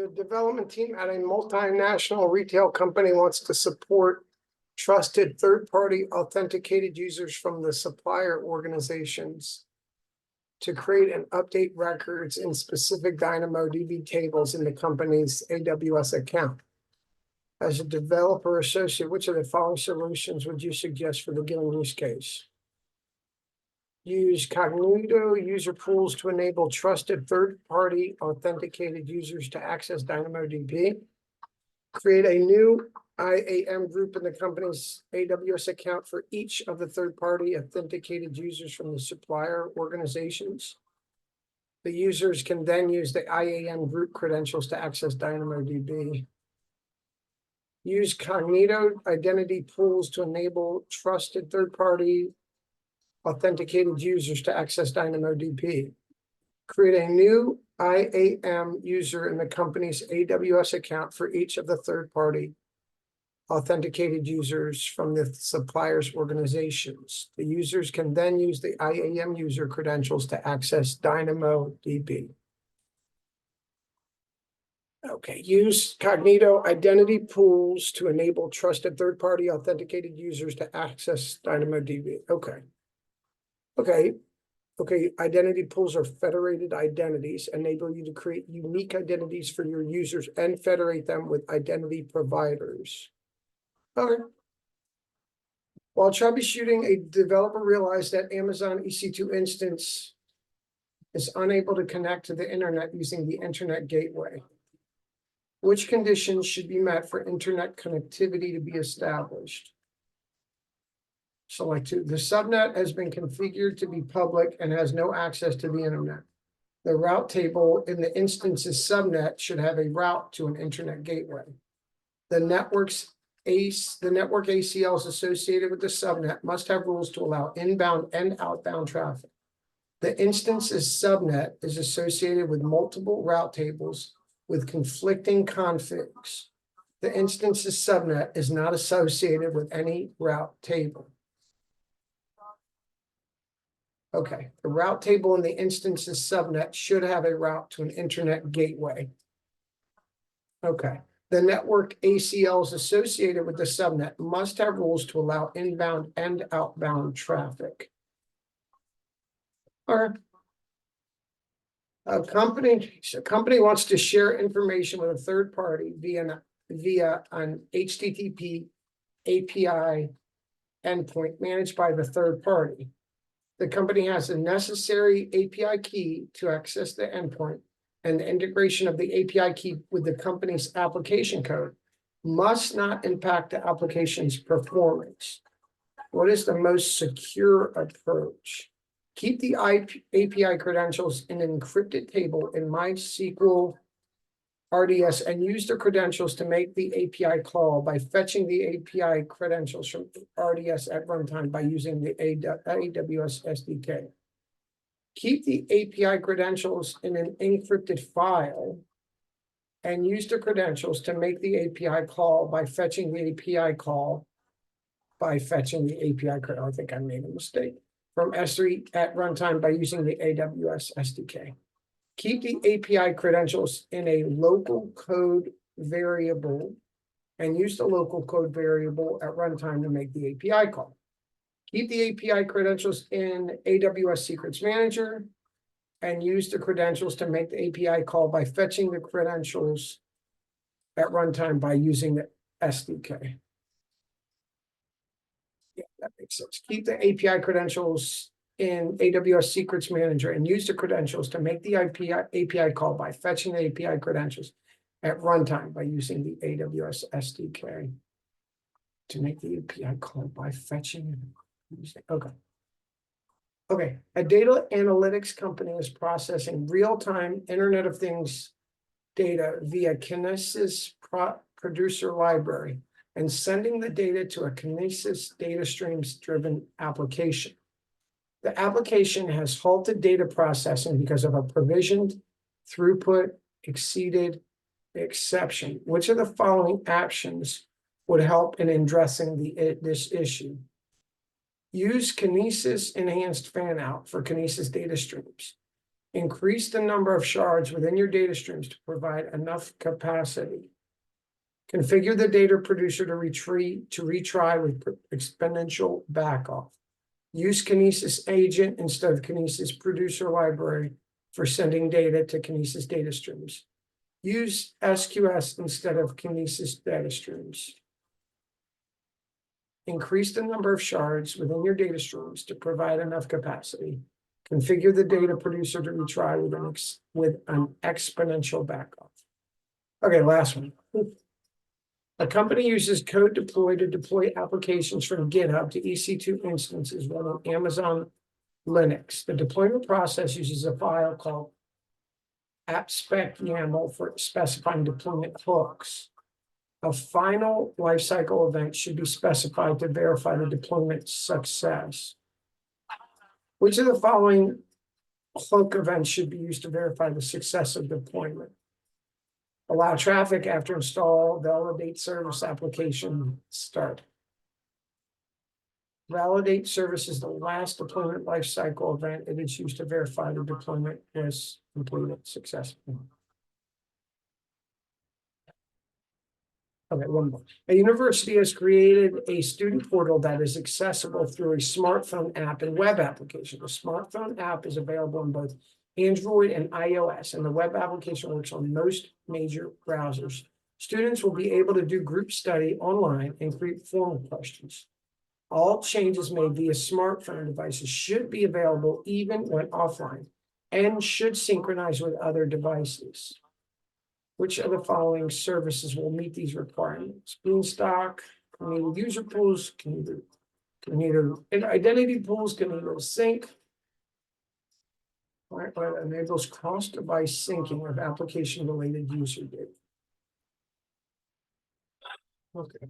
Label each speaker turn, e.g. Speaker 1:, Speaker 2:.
Speaker 1: The development team at a multinational retail company wants to support trusted third-party authenticated users from the supplier organizations to create and update records in specific DynamoDB tables in the company's AWS account. As a developer associate, which of the following solutions would you suggest for the given use case? Use Cognito user pools to enable trusted third-party authenticated users to access DynamoDB. Create a new IAM group in the company's AWS account for each of the third-party authenticated users from the supplier organizations. The users can then use the IAM group credentials to access DynamoDB. Use Cognito identity pools to enable trusted third-party authenticated users to access DynamoDB. Create a new IAM user in the company's AWS account for each of the third-party authenticated users from the supplier's organizations. The users can then use the IAM user credentials to access DynamoDB. Okay, use Cognito identity pools to enable trusted third-party authenticated users to access DynamoDB. Okay, identity pools are federated identities, enable you to create unique identities for your users and federate them with identity providers. Okay. While troubleshooting, a developer realized that Amazon EC2 instance is unable to connect to the internet using the internet gateway. Which conditions should be met for internet connectivity to be established? Select 2. The subnet has been configured to be public and has no access to the internet. The route table in the instance's subnet should have a route to an internet gateway. The network ACLs associated with the subnet must have rules to allow inbound and outbound traffic. The instance's subnet is associated with multiple route tables with conflicting configs. The instance's subnet is not associated with any route table. Okay, the route table in the instance's subnet should have a route to an internet gateway. Okay, the network ACLs associated with the subnet must have rules to allow inbound and outbound traffic. All right. A company wants to share information with a third party via an HTTP API endpoint managed by the third party. The company has a necessary API key to access the endpoint, and the integration of the API key with the company's application code must not impact the application's performance. What is the most secure approach? Keep the API credentials in an encrypted table in MySQL RDS and use the credentials to make the API call by fetching the API credentials from RDS at runtime by using the AWS SDK. Keep the API credentials in an encrypted file and use the credentials to make the API call by fetching the API call by fetching the API credential. I think I made a mistake. From S3 at runtime by using the AWS SDK. Keep the API credentials in a local code variable and use the local code variable at runtime to make the API call. Keep the API credentials in AWS Secrets Manager and use the credentials to make the API call by fetching the credentials at runtime by using the SDK. Yeah, that makes sense. Keep the API credentials in AWS Secrets Manager and use the credentials to make the API call by fetching the API credentials at runtime by using the AWS SDK to make the API call by fetching. Okay. A data analytics company is processing real-time Internet of Things data via Kinesis producer library and sending the data to a Kinesis data streams driven application. The application has halted data processing because of a provisioned throughput exceeded exception. Which of the following actions would help in addressing this issue? Use Kinesis enhanced fan out for Kinesis data streams. Increase the number of shards within your data streams to provide enough capacity. Configure the data producer to retry with exponential backoff. Use Kinesis agent instead of Kinesis producer library for sending data to Kinesis data streams. Use SQS instead of Kinesis data streams. Increase the number of shards within your data streams to provide enough capacity. Configure the data producer to retry with an exponential backoff. Okay, last one. A company uses code deploy to deploy applications from GitHub to EC2 instances running Amazon Linux. The deployment process uses a file called appspec YAML for specifying deployment hooks. A final lifecycle event should be specified to verify the deployment success. Which of the following hook events should be used to verify the success of deployment? Allow traffic after install, validate service application start. Validate service is the last deployment lifecycle event. It is used to verify the deployment was completed successfully. Okay, one more. A university has created a student portal that is accessible through a smartphone app and web application. The smartphone app is available on both Android and iOS, and the web application works on most major browsers. Students will be able to do group study online and create formal questions. All changes made via smartphone devices should be available even when offline and should synchronize with other devices. Which of the following services will meet these requirements? Beanstalk, can enable user pools, can either identity pools, can either sync. Enables cross-device syncing of application-related user data. Okay.